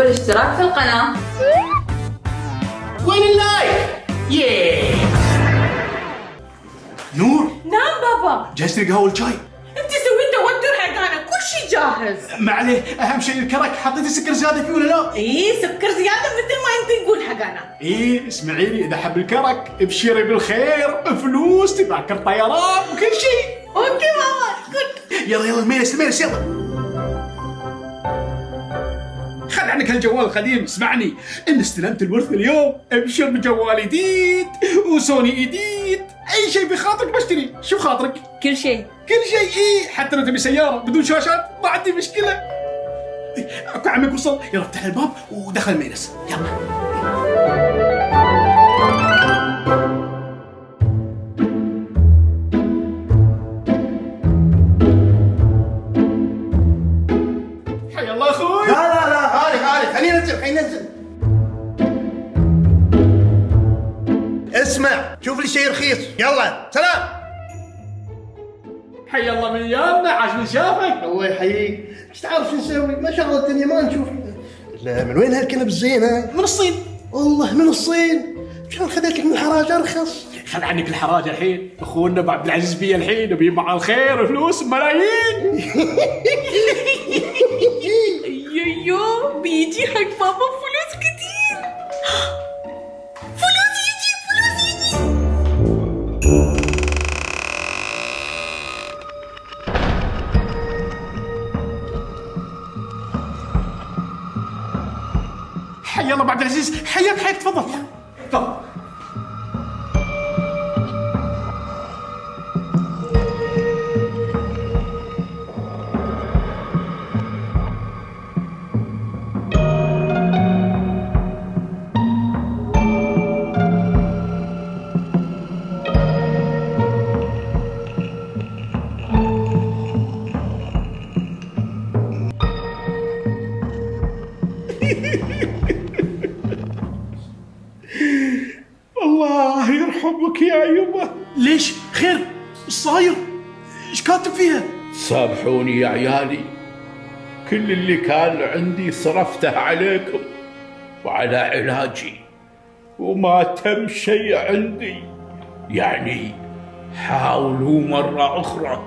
والاشتراك في القناة. وين اللايك؟ ياه. نور، نعم بابا. جهزت القهوة والشاي؟ انت سويت توتر حقنا، كل شيء جاهز. ما عليه، أهم شيء الكرك. حطيتي سكر زيادة فيه ولا لا؟ ايه سكر زيادة مثل ما انت تقول حقنا. إيه اسمعي لي، إذا حب الكرك ابشري بالخير، فلوس، تذاكر طيران وكل شيء. اوكي بابا، كنت. يلا يلا الميلس يلا. خل عنك هالجوال القديم، اسمعني، إن استلمت الورث اليوم ابشر بجوال جديد وسوني جديد، أي شيء بخاطرك بشتري، شو خاطرك؟ كل شيء. كل شيء. إيه حتى لو تبي سيارة بدون شاشات ما عندي مشكلة. إيه، أكو عمك وصل، يلا افتح الباب ودخل الميلس، يلا. حي الله أخوي. لا هاري خلينا ننزل. اسمع، شوف لي شيء رخيص، يلا سلام. حي الله من يامنا، عاش من شافك. الله يحييك. ايش تعرف شو نسوي؟ ما شاء الله الدنيا ما نشوف. لا من وين هالكنب الزين ها؟ من الصين. والله من الصين. مشان خذيت لك من الحراج ارخص. خل عنك الحراج الحين، اخونا ابو عبد العزيز بيه الحين وبيه مع الخير وفلوس ملايين. يو بيجي حق بابا فلوس كتير. فلوس يجي. حي الله ابو عبد العزيز، حياك تفضل تفضل. الله يرحمك يا يمه. ليش؟ خير؟ ايش صاير؟ ايش كاتب فيها؟ سامحوني يا عيالي، كل اللي كان عندي صرفته عليكم وعلى علاجي، وما تم شيء عندي، يعني حاولوا مرة أخرى.